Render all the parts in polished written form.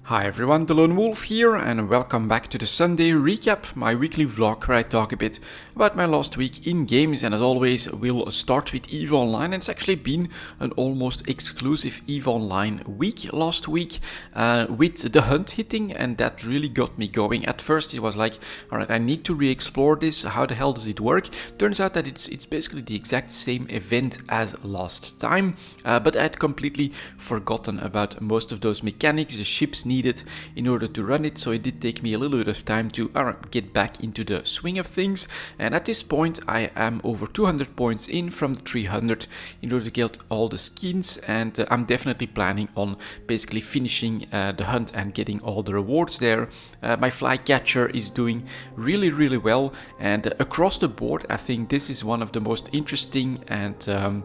Hi everyone, delonewolf here and welcome back to the Sunday recap, my weekly vlog where I talk a bit about my last week in games, and as always we'll start with EVE Online. It's actually been an almost exclusive EVE Online week last week with the hunt hitting, and that really got me going. At first it was like, alright, I need to re-explore this, how the hell does it work? Turns out that it's basically the exact same event as last time, but I had completely forgotten about most of those mechanics, the ships needed in order to run it, so it did take me a little bit of time to get back into the swing of things. And at this point I am over 200 points in from the 300 in order to get all the skins, and I'm definitely planning on basically finishing the hunt and getting all the rewards there. My flycatcher is doing really well, and across the board I think this is one of the most interesting and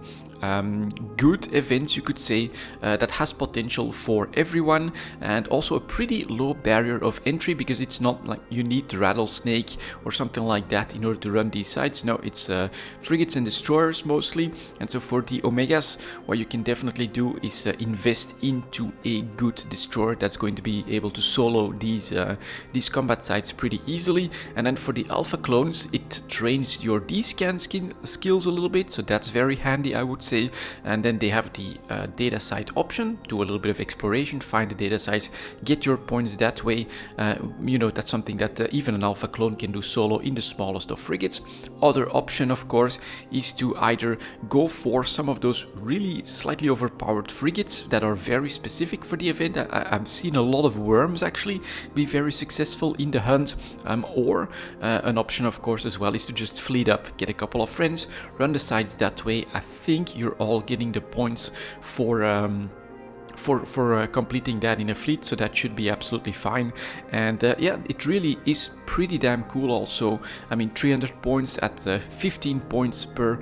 good events, you could say, that has potential for everyone, and also a pretty low barrier of entry, because it's not like you need the rattlesnake or something like that in order to run these sites. No, it's frigates and destroyers mostly. And so for the omegas, what you can definitely do is invest into a good destroyer that's going to be able to solo these combat sites pretty easily. And then for the alpha clones, it trains your D-scan skills a little bit, so that's very handy, I would say. And then they have the data site option, do a little bit of exploration, find the data sites, get your points that way. You know, that's something that even an alpha clone can do solo in the smallest of frigates. Other option, of course, is to either go for some of those really slightly overpowered frigates that are very specific for the event. I've seen a lot of worms actually be very successful in the hunt, or an option, of course, as well, is to just fleet up, get a couple of friends, run the sites that way. I think you're all getting the points for completing that in a fleet, so that should be absolutely fine. And yeah, it really is pretty damn cool also. I mean, 300 points at 15 points per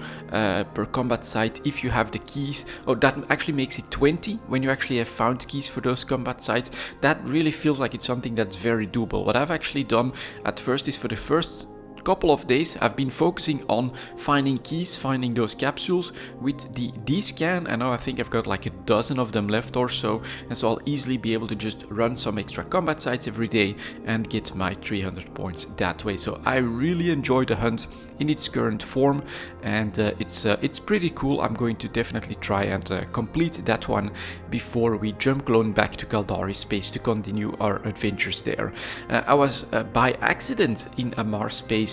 combat site if you have the keys. Oh, that actually makes it 20 when you actually have found keys for those combat sites. That really feels like it's something that's very doable. What I've actually done at first is, for the first couple of days I've been focusing on finding keys, finding those capsules with the D-scan, and now I think I've got like a dozen of them left or so, and so I'll easily be able to just run some extra combat sites every day and get my 300 points that way. So I really enjoy the hunt in its current form, and it's pretty cool. I'm going to definitely try and complete that one before we jump clone back to Caldari space to continue our adventures there. I was by accident in a Mars space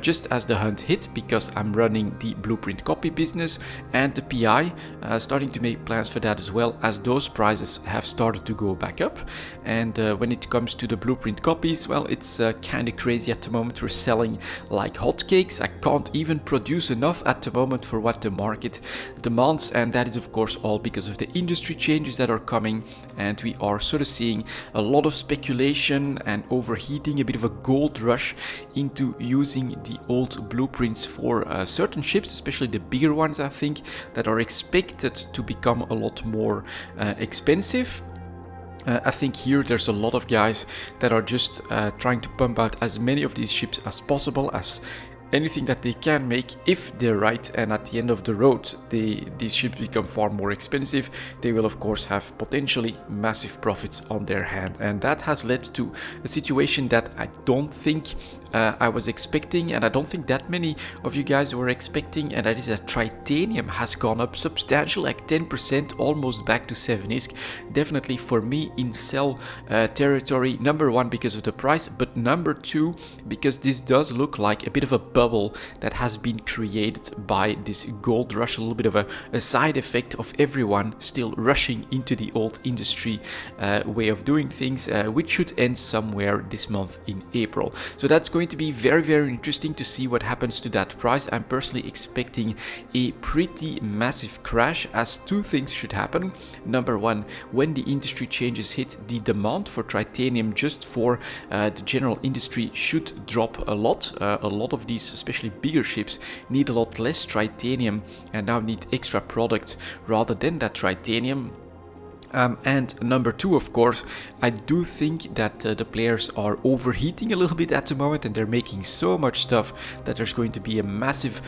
just as the hunt hit, because I'm running the blueprint copy business and the PI, starting to make plans for that as well, as those prices have started to go back up. And when it comes to the blueprint copies, well, it's kind of crazy at the moment. We're selling like hotcakes. I can't even produce enough at the moment for what the market demands, and that is of course all because of the industry changes that are coming, and we are sort of seeing a lot of speculation and overheating, a bit of a gold rush into using the old blueprints for certain ships, especially the bigger ones, I think, that are expected to become a lot more expensive. I think here there's a lot of guys that are just trying to pump out as many of these ships as possible, as anything that they can make if they're right, and at the end of the road these ships become far more expensive. They will of course have potentially massive profits on their hand, and that has led to a situation that I don't think I was expecting, and I don't think that many of you guys were expecting, and that is that titanium has gone up substantially, like 10%, almost back to 7 ISK. Definitely for me in sell territory, number one because of the price, but number two because this does look like a bit of a bubble that has been created by this gold rush, a little bit of a side effect of everyone still rushing into the old industry way of doing things, which should end somewhere this month in April. So that's going to be very interesting to see what happens to that price. I'm personally expecting a pretty massive crash, as two things should happen. Number one, when the industry changes hit, the demand for titanium just for the general industry should drop a lot. A lot of these, especially bigger ships, need a lot less titanium and now need extra products rather than that titanium. And number two, of course, I do think that the players are overheating a little bit at the moment, and they're making so much stuff that there's going to be a massive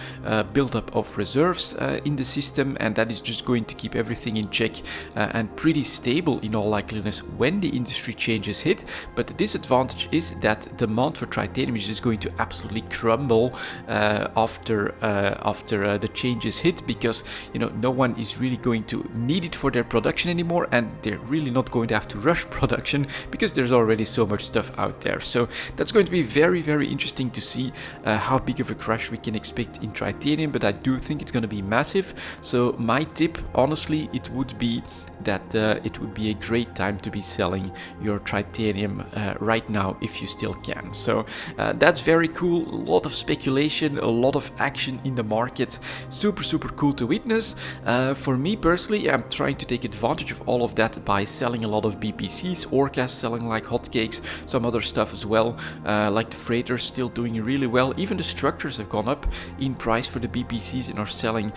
buildup of reserves in the system, and that is just going to keep everything in check and pretty stable in all likeliness when the industry changes hit. But the disadvantage is that demand for titanium is just going to absolutely crumble after the changes hit, because no one is really going to need it for their production anymore, and they're really not going to have to rush production because there's already so much stuff out there. So that's going to be very, very interesting to see how big of a crash we can expect in titanium, but I do think it's going to be massive. So my tip, honestly, it would be that it would be a great time to be selling your titanium right now if you still can. So that's very cool. A lot of speculation, a lot of action in the market. Super, super cool to witness. For me personally, I'm trying to take advantage of all of that by selling a lot of BPCs, Orcas selling like hotcakes, some other stuff as well, like the freighters still doing really well. Even the structures have gone up in price for the BPCs and are selling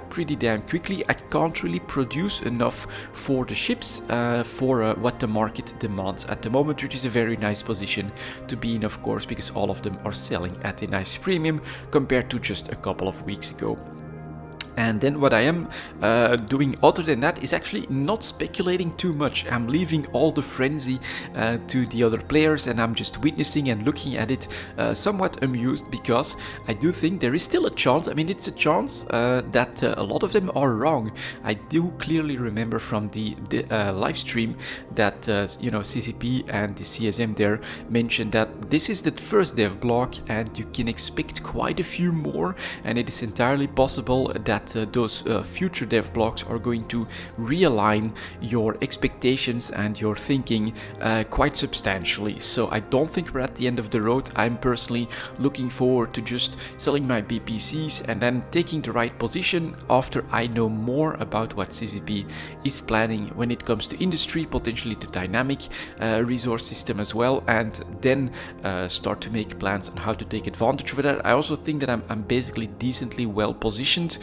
pretty damn quickly. I can't really produce enough for the ships for what the market demands at the moment, which is a very nice position to be in, of course, because all of them are selling at a nice premium compared to just a couple of weeks ago. And then what I am doing other than that is actually not speculating too much. I'm leaving all the frenzy to the other players, and I'm just witnessing and looking at it somewhat amused, because I do think there is still a chance. I mean, it's a chance that a lot of them are wrong. I do clearly remember from the live stream that CCP and the CSM there mentioned that this is the first dev block and you can expect quite a few more, and it is entirely possible that those future dev blocks are going to realign your expectations and your thinking quite substantially. So I don't think we're at the end of the road. I'm personally looking forward to just selling my BPCs and then taking the right position after I know more about what CCP is planning when it comes to industry, potentially the dynamic resource system as well, and then start to make plans on how to take advantage of that. I also think that I'm basically decently well positioned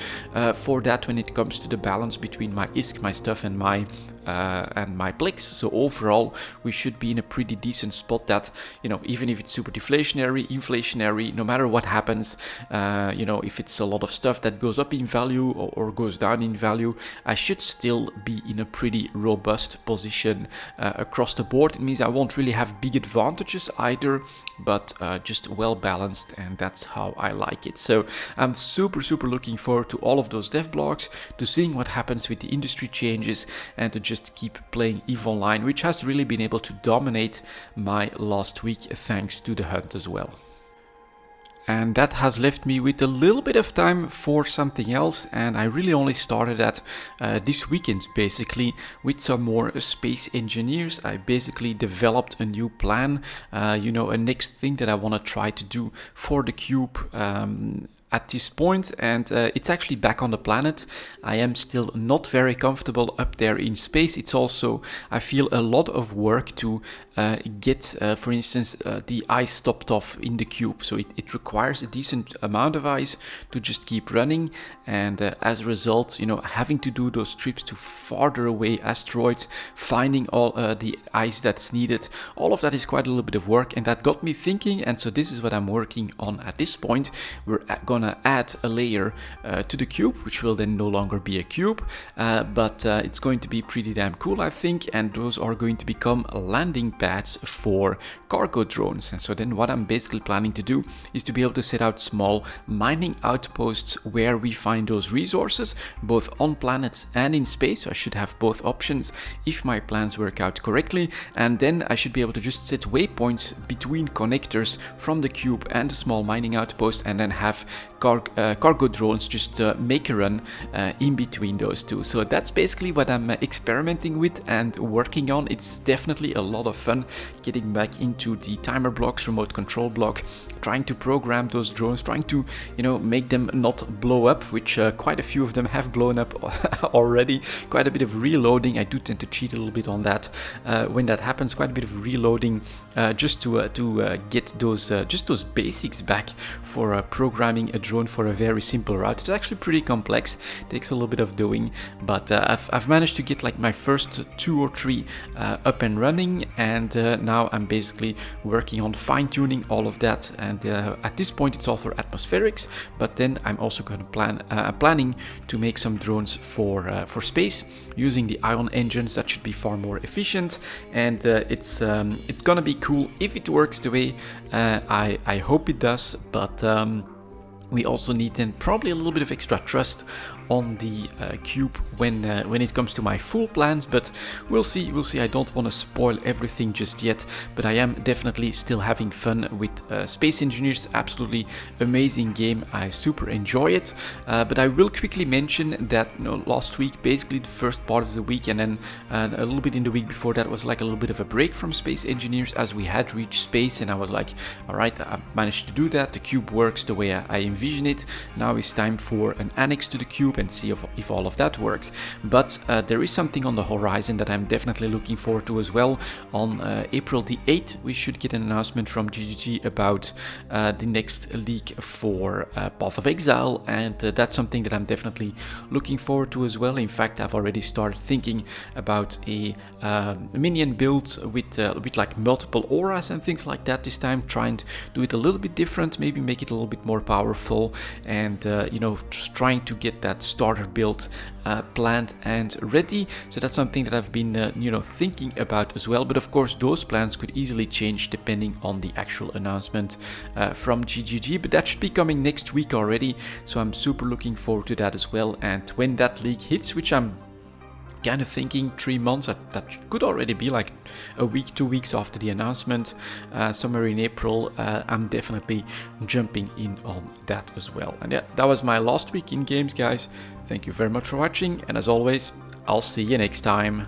for that when it comes to the balance between my ISK, my stuff, and my Plex. So overall, we should be in a pretty decent spot that, even if it's super deflationary, inflationary, no matter what happens, if it's a lot of stuff that goes up in value or goes down in value, I should still be in a pretty robust position across the board. It means I won't really have big advantages either, but just well balanced, and that's how I like it. So I'm super, super looking forward to all of those dev blocks, to seeing what happens with the industry changes, and to just keep playing EVE Online, which has really been able to dominate my last week thanks to the hunt as well. And that has left me with a little bit of time for something else, and I really only started that this weekend, basically, with some more space engineers. I basically developed a new plan, a next thing that I want to try to do for the cube at this point, and it's actually back on the planet. I am still not very comfortable up there in space. It's also, I feel, a lot of work to get, for instance, the ice topped off in the cube. So it requires a decent amount of ice to just keep running, and as a result, having to do those trips to farther away asteroids, finding all the ice that's needed, all of that is quite a little bit of work, and that got me thinking. And so this is what I'm working on at this point. We're gonna add a layer to the cube, which will then no longer be a cube, but it's going to be pretty damn cool, I think, and those are going to become landing pads for cargo drones. And so then what I'm basically planning to do is to be able to set out small mining outposts where we find those resources, both on planets and in space. So I should have both options if my plans work out correctly, and then I should be able to just set waypoints between connectors from the cube and the small mining outpost, and then have cargo drones just make a run in between those two. So that's basically what I'm experimenting with and working on. It's definitely a lot of fun getting back into the timer blocks, remote control block, trying to program those drones, trying to make them not blow up, which quite a few of them have blown up already. Quite a bit of reloading. I do tend to cheat a little bit on that when that happens. Quite a bit of reloading just to get those just those basics back for programming a drone for a very simple route. It's actually pretty complex, takes a little bit of doing, but I've managed to get like my first 2 or 3 up and running, and now I'm basically working on fine-tuning all of that. And at this point it's all for atmospherics, but then I'm also going to planning to make some drones for space using the ion engines. That should be far more efficient, and it's gonna be cool if it works the way I hope it does. But we also need then probably a little bit of extra trust on the cube when it comes to my full plans, but we'll see. I don't want to spoil everything just yet, but I am definitely still having fun with Space Engineers. Absolutely amazing game. I super enjoy it, but I will quickly mention that last week, basically the first part of the week, and then a little bit in the week before that was like a little bit of a break from Space Engineers as we had reached space, and I was like, all right, I managed to do that. The cube works the way I envision it. Now it's time for an annex to the cube and see if all of that works. But there is something on the horizon that I'm definitely looking forward to as well. On April the 8th, we should get an announcement from GGG about the next leak for Path of Exile, and that's something that I'm definitely looking forward to as well. In fact, I've already started thinking about a minion build with like multiple auras and things like that this time, trying to do it a little bit different, maybe make it a little bit more powerful, and just trying to get that starter build planned and ready. So that's something that I've been thinking about as well. But of course those plans could easily change depending on the actual announcement from GGG, but that should be coming next week already, so I'm super looking forward to that as well. And when that leak hits, which I'm kind of thinking 3 months, that could already be like a week, 2 weeks after the announcement, somewhere in April, I'm definitely jumping in on that as well. And yeah, that was my last week in games, guys. Thank you very much for watching, and as always, I'll see you next time.